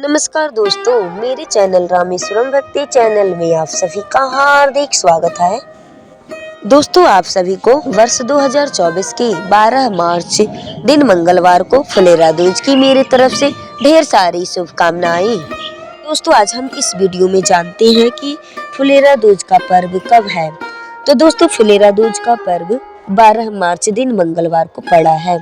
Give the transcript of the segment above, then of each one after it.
नमस्कार दोस्तों, मेरे चैनल रामेश्वरम भक्ति चैनल में आप सभी का हार्दिक स्वागत है। दोस्तों, आप सभी को वर्ष 2024 की 12 मार्च दिन मंगलवार को फुलेरा दूज की मेरी तरफ से ढेर सारी शुभकामनाएं। दोस्तों, आज हम इस वीडियो में जानते हैं कि फुलेरा दूज का पर्व कब है। तो दोस्तों, फुलेरा दूज का पर्व 12 मार्च दिन मंगलवार को पड़ा है।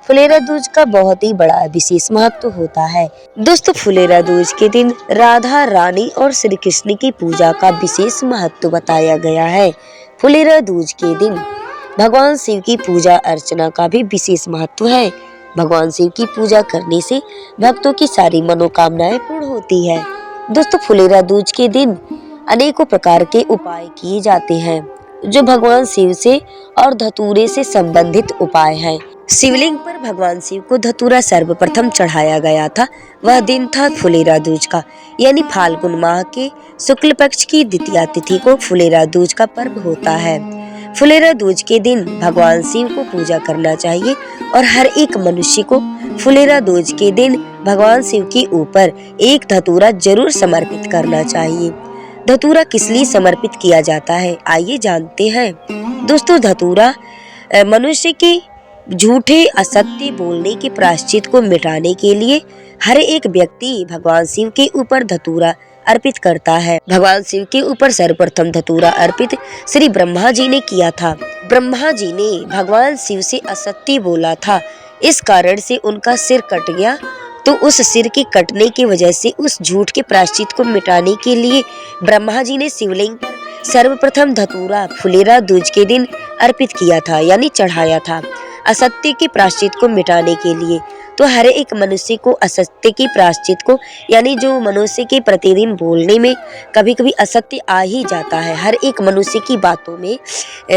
फुलेरा दूज का बहुत ही बड़ा विशेष महत्व होता है। दोस्तों, फुलेरा दूज के दिन राधा रानी और श्री कृष्ण की पूजा का विशेष महत्व बताया गया है। फुलेरा दूज के दिन भगवान शिव की पूजा अर्चना का भी विशेष महत्व है। भगवान शिव की पूजा करने से भक्तों की सारी मनोकामनाएं पूर्ण होती है। दोस्तों, फुलेरा दूज के दिन अनेकों प्रकार के उपाय किए जाते हैं जो भगवान शिव से और धतूरे से संबंधित उपाय हैं। शिवलिंग पर भगवान शिव को धतूरा सर्वप्रथम चढ़ाया गया था। वह दिन था फुलेरा दूज का, यानी फाल्गुन माह के शुक्ल पक्ष की द्वितीया तिथि को फुलेरा दूज का पर्व होता है। फुलेरा दूज के दिन भगवान शिव को पूजा करना चाहिए और हर एक मनुष्य को फुलेरा दूज के दिन भगवान शिव के ऊपर एक धतूरा जरूर समर्पित करना चाहिए। धतूरा किस लिए समर्पित किया जाता है, आइए जानते हैं। दोस्तों, धतूरा मनुष्य के झूठे असत्य बोलने के प्रायश्चित को मिटाने के लिए हर एक व्यक्ति भगवान शिव के ऊपर धतूरा अर्पित करता है। भगवान शिव के ऊपर सर्वप्रथम धतूरा अर्पित श्री ब्रह्मा जी ने किया था। ब्रह्मा जी ने भगवान शिव से असत्य बोला था, इस कारण से उनका सिर कट गया। तो उस सिर के कटने की वजह से उस झूठ के प्रायश्चित को मिटाने के लिए ब्रह्मा जी ने शिवलिंग पर सर्वप्रथम धतूरा फुलेरा दूज के दिन अर्पित किया था, यानी चढ़ाया था, असत्य के प्रायश्चित को मिटाने के लिए। तो हर एक मनुष्य को असत्य की प्रायश्चित को, यानी जो मनुष्य के प्रतिदिन बोलने में कभी कभी असत्य आ ही जाता है, हर एक मनुष्य की बातों में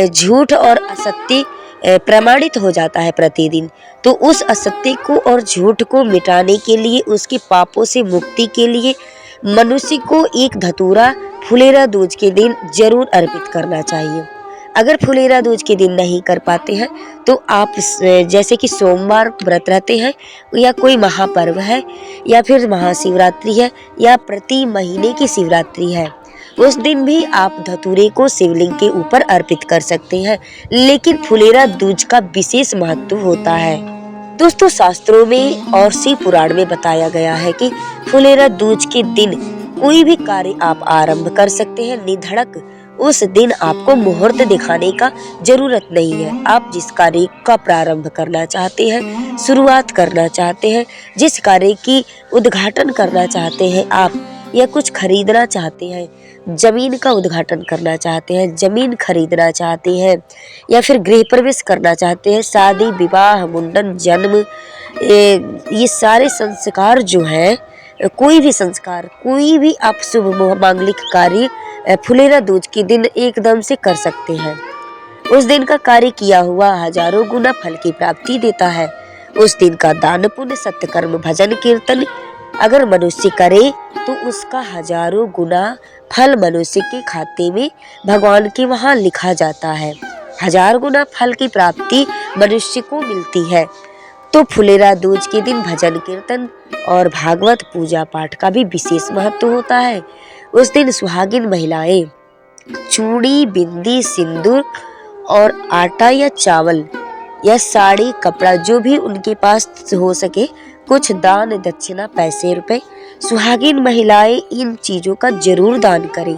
झूठ और असत्य प्रमाणित हो जाता है प्रतिदिन। तो उस असत्य को और झूठ को मिटाने के लिए, उसके पापों से मुक्ति के लिए मनुष्य को एक धतूरा फुलेरा दूज के दिन जरूर अर्पित करना चाहिए। अगर फुलेरा दूज के दिन नहीं कर पाते हैं तो आप जैसे कि सोमवार व्रत रहते हैं या कोई महापर्व है या फिर महाशिवरात्रि है या प्रति महीने की शिवरात्रि है, उस दिन भी आप धतूरे को शिवलिंग के ऊपर अर्पित कर सकते हैं। लेकिन फुलेरा दूज का विशेष महत्व होता है। दोस्तों, शास्त्रों में और शिव पुराण में बताया गया है कि फुलेरा दूज के दिन कोई भी कार्य आप आरंभ कर सकते हैं निधड़क। उस दिन आपको मुहूर्त दिखाने का जरूरत नहीं है। आप जिस कार्य का प्रारंभ करना चाहते हैं, शुरुआत करना चाहते हैं, जिस कार्य की उद्घाटन करना चाहते हैं आप, या कुछ खरीदना चाहते हैं, जमीन का उद्घाटन करना चाहते हैं, जमीन खरीदना चाहते हैं, या फिर गृह प्रवेश करना चाहते हैं, शादी विवाह मुंडन जन्म, ये सारे संस्कार जो है, कोई भी संस्कार, कोई भी आप शुभ मांगलिक कार्य फुलेरा दूज के दिन एकदम से कर सकते हैं। उस दिन का कार्य किया हुआ हजारों गुना फल की प्राप्ति देता है। उस दिन का दान पुण्य सत्कर्म भजन कीर्तन अगर मनुष्य करे तो उसका हजारों गुना फल मनुष्य के खाते में भगवान के वहां लिखा जाता है। 1000 गुना फल की प्राप्ति मनुष्य को मिलती है। तो फुलेरा दूज के दिन भजन कीर्तन और भागवत पूजा पाठ का भी विशेष महत्व होता है। उस दिन सुहागिन महिलाएं चूड़ी, बिंदी, सिंदूर और आटा या चावल या साड़ी, कपड़ा, जो भी उनके पास हो सके, कुछ दान दक्षिणा, पैसे रुपए, सुहागिन महिलाएं इन चीजों का जरूर दान करें।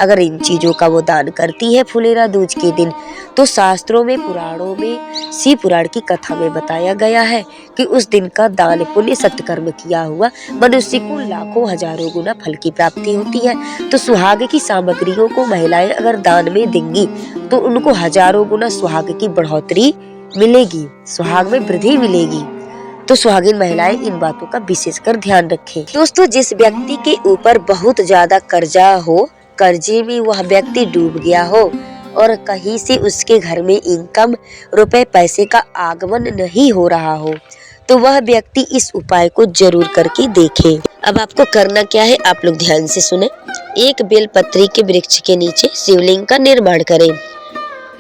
अगर इन चीजों का वो दान करती है फुलेरा दूज के दिन, तो शास्त्रों में, पुराणों में, शिव पुराण की कथा में बताया गया है कि उस दिन का दान पुण्य सत्कर्म किया हुआ मनुष्य को लाखों हजारों गुना फल की प्राप्ति होती है। तो सुहाग की सामग्रियों को महिलाएं अगर दान में देंगी तो उनको हजारों गुना सुहाग की बढ़ोतरी मिलेगी, सुहाग में वृद्धि मिलेगी। तो सुहागिन महिलाएं इन बातों का विशेषकर ध्यान रखें। दोस्तों, जिस व्यक्ति के ऊपर बहुत ज्यादा कर्जा हो, कर्जे में वह व्यक्ति डूब गया हो और कहीं से उसके घर में इनकम, रुपए पैसे का आगमन नहीं हो रहा हो, तो वह व्यक्ति इस उपाय को जरूर करके देखे। अब आपको करना क्या है, आप लोग ध्यान से सुने। एक बेलपत्री के वृक्ष के नीचे शिवलिंग का निर्माण करें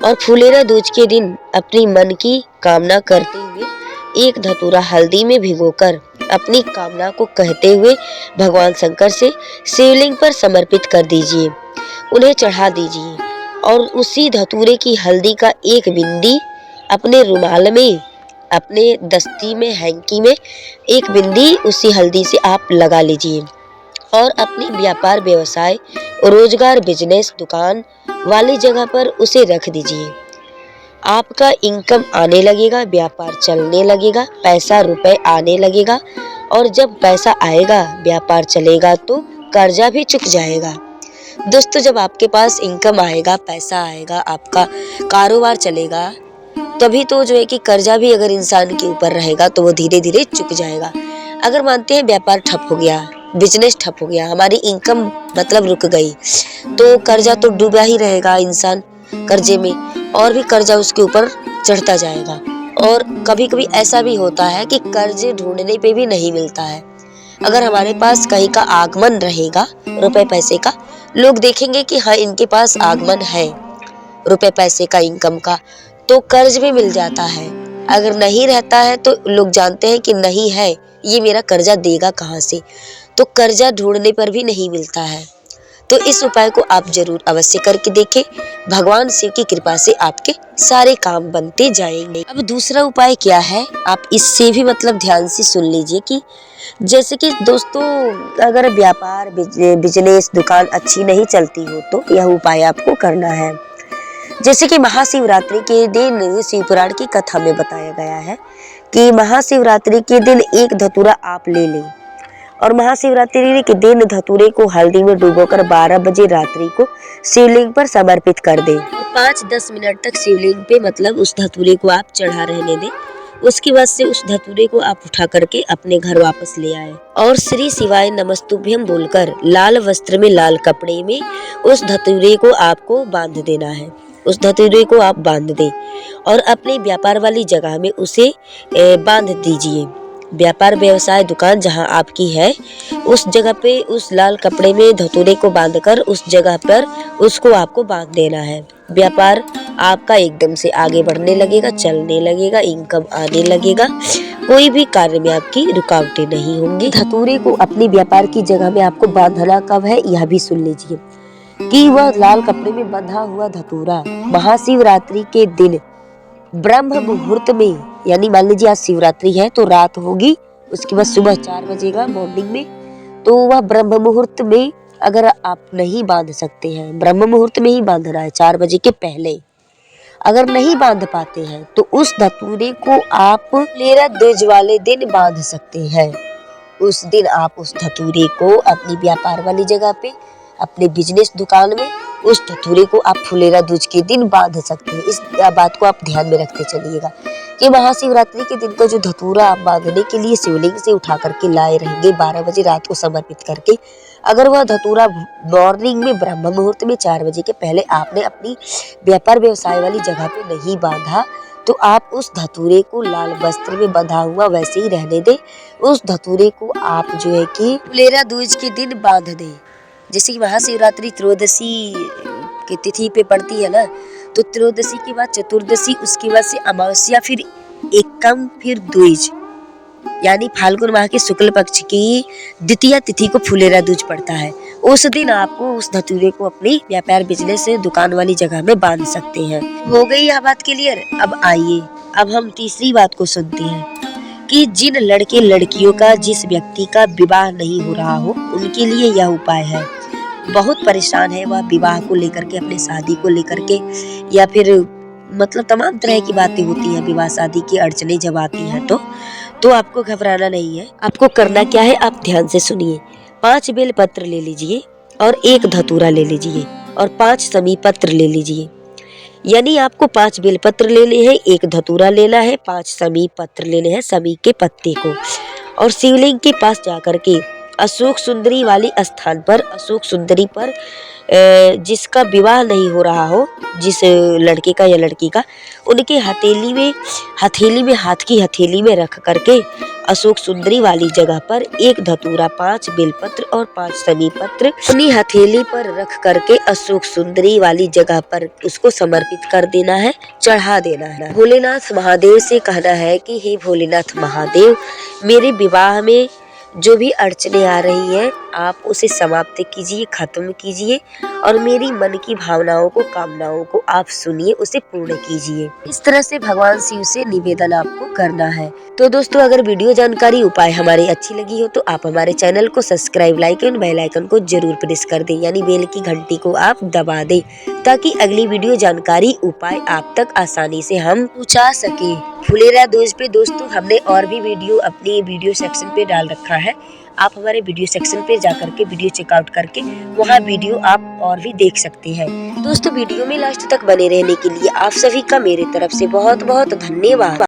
और फुलेरा दूज के दिन अपनी मन की कामना करते हुए एक धतूरा हल्दी में भिगोकर अपनी कामना को कहते हुए भगवान शंकर से शिवलिंग पर समर्पित कर दीजिए, उन्हें चढ़ा दीजिए और उसी धतूरे की हल्दी का एक बिंदी अपने रुमाल में, अपने दस्ती में, हैंकी में एक बिंदी उसी हल्दी से आप लगा लीजिए और अपनी व्यापार, व्यवसाय, रोजगार, बिजनेस, दुकान वाली जगह पर उसे रख दीजिए। आपका इनकम आने लगेगा, व्यापार चलने लगेगा, पैसा रुपए आने लगेगा और जब पैसा आएगा, व्यापार चलेगा तो कर्जा भी चुक जाएगा। दोस्तों, जब आपके पास इनकम आएगा, पैसा आएगा, आपका कारोबार चलेगा, तभी तो जो है कि कर्जा भी अगर इंसान के ऊपर रहेगा तो वो धीरे धीरे चुक जाएगा। अगर मानते हैं व्यापार ठप हो गया, बिजनेस ठप हो गया, हमारी इनकम मतलब रुक गई, तो कर्जा तो डूबा ही रहेगा इंसान कर्जे में और भी कर्जा उसके ऊपर चढ़ता जाएगा। और कभी कभी ऐसा भी होता है कि कर्जे ढूंढने पे भी नहीं मिलता है। अगर हमारे पास कहीं का आगमन रहेगा रुपए पैसे का, लोग देखेंगे कि हाँ इनके पास आगमन है रुपए पैसे का, इनकम का, तो कर्ज भी मिल जाता है। अगर नहीं रहता है तो लोग जानते हैं कि नहीं है, ये मेरा कर्जा देगा कहाँ से, तो कर्जा ढूंढने पर भी नहीं मिलता है। तो इस उपाय को आप जरूर अवश्य करके देखें। भगवान शिव की कृपा से आपके सारे काम बनते जाएंगे। अब दूसरा उपाय क्या है, आप इससे भी मतलब ध्यान से सुन लीजिए कि जैसे कि दोस्तों, अगर व्यापार, बिजनेस, दुकान अच्छी नहीं चलती हो तो यह उपाय आपको करना है। जैसे कि महाशिवरात्रि के दिन शिव पुराण की कथा में बताया गया है कि महाशिवरात्रि के दिन एक धतूरा आप ले लें और महाशिवरात्रि के दिन धतूरे को हल्दी में डुबोकर 12 बजे रात्रि को शिवलिंग पर समर्पित कर दें। 5-10 मिनट तक शिवलिंग पे मतलब उस धतूरे को आप चढ़ा रहने दें। उसके बाद से उस धतूरे को आप उठा करके अपने घर वापस ले आए और श्री शिवाय नमस्तुभ्यम बोलकर लाल वस्त्र में, लाल कपड़े में उस धतूरे को आपको बांध देना है। उस धतूरे को आप बांध दें और अपने व्यापार वाली जगह में उसे बांध दीजिए। व्यापार, व्यवसाय, दुकान जहां आपकी है उस जगह पे उस लाल कपड़े में धतूरे को बांधकर उस जगह पर उसको आपको बांध देना है। व्यापार आपका एकदम से आगे बढ़ने लगेगा, चलने लगेगा, इनकम आने लगेगा, कोई भी कार्य में आपकी रुकावटें नहीं होंगी। धतूरे को अपनी व्यापार की जगह में आपको बांधना कब है यह भी सुन लीजिए कि वह लाल कपड़े में बंधा हुआ धतूरा महाशिवरात्रि के दिन ब्रह्म मुहूर्त में, यानी मान लीजिए आज शिवरात्रि है तो रात होगी, उसके बाद सुबह 4 बजेगा मॉर्निंग में, तो वह ब्रह्म मुहूर्त में अगर आप नहीं बांध सकते हैं, ब्रह्म मुहूर्त में ही बांधना है 4 बजे के पहले, अगर नहीं बांध पाते हैं तो उस धतूरे को आप लेरा द्विज वाले दिन बांध सकते हैं। उस दिन आप उस धतूरे को अपनी व्यापार वाली जगह पे, अपने बिजनेस दुकान में उस धतूरे को आप फुलेरा दूज के दिन बांध सकते हैं। इस बात को आप ध्यान में रखते चलिएगा कि महाशिवरात्रि के दिन का जो धतूरा आप बांधने के लिए शिवलिंग से उठा करके लाए रहेंगे 12 बजे रात को समर्पित करके, अगर वह धतूरा मॉर्निंग में ब्रह्म मुहूर्त में 4 बजे के पहले आपने अपनी व्यापार व्यवसाय वाली जगह पे नहीं बांधा तो आप उस धतूरे को लाल वस्त्र में बंधा हुआ वैसे ही रहने दें। उस धतूरे को आप जो है कि फुलेरा दूज के दिन बांध दें। जैसे कि महाशिवरात्रि त्रयोदशी की तिथि पे पड़ती है ना, तो त्रयोदशी के बाद चतुर्दशी, उसके बाद से अमावस्या, फिर एकम, फिर द्विज, यानी फाल्गुन माह के शुक्ल पक्ष की द्वितीय तिथि को फुलेरा दूज पड़ता है। उस दिन आपको उस धतूरे को अपनी व्यापार, बिजनेस से दुकान वाली जगह में बांध सकते हैं। हो गई यह बात क्लियर। अब आइए अब हम तीसरी बात को सुनते हैं कि जिन लड़के लड़कियों का, जिस व्यक्ति का विवाह नहीं हो रहा हो, उनके लिए यह उपाय है। बहुत परेशान है वह विवाह को लेकर के, अपने शादी को लेकर के, या फिर मतलब तमाम तरह की बातें होती हैं, विवाह शादी की अड़चने जब आती हैं तो आपको घबराना नहीं है। आपको करना क्या है, आप ध्यान से सुनिए। 5 बेल पत्र ले लीजिए और 1 धतूरा ले लीजिए और 5 समी पत्र ले लीजिए। यानी आपको 5 बेल पत्र लेने हैं, 1 धतूरा लेना है, 5 समी पत्र लेने हैं, समी के पत्ते को, और शिवलिंग के पास जाकर के अशोक सुंदरी वाली स्थान पर, अशोक सुंदरी पर जिसका विवाह नहीं हो रहा हो, जिस लड़के का या लड़की का, उनके हथेली में, हाथ की हथेली में रख करके अशोक सुंदरी वाली जगह पर एक धतूरा, 5 बेलपत्र और 5 समी पत्र अपनी हथेली पर रख करके अशोक सुंदरी वाली जगह पर उसको समर्पित कर देना है, चढ़ा देना है। भोलेनाथ महादेव से कहना है कि हे भोलेनाथ महादेव, मेरे विवाह में जो भी अड़चने आ रही है आप उसे समाप्त कीजिए, खत्म कीजिए और मेरी मन की भावनाओं को, कामनाओं को आप सुनिए, उसे पूर्ण कीजिए। इस तरह से भगवान शिव से निवेदन आपको करना है। तो दोस्तों, अगर वीडियो जानकारी उपाय हमारी अच्छी लगी हो तो आप हमारे चैनल को subscribe, like and bell icon को जरूर प्रेस कर दें, यानी बेल की घंटी को आप दबा दें, ताकि अगली वीडियो जानकारी उपाय आप तक आसानी से हम पहुंचा सके। फुलेरा दोज पे दोस्तों हमने और भी वीडियो अपनी वीडियो सेक्शन पे डाल रखा है। आप हमारे वीडियो सेक्शन पे जाकर के वीडियो चेकआउट करके वहाँ वीडियो आप और भी देख सकते हैं। दोस्तों, वीडियो में लास्ट तक बने रहने के लिए आप सभी का मेरे तरफ से बहुत बहुत धन्यवाद।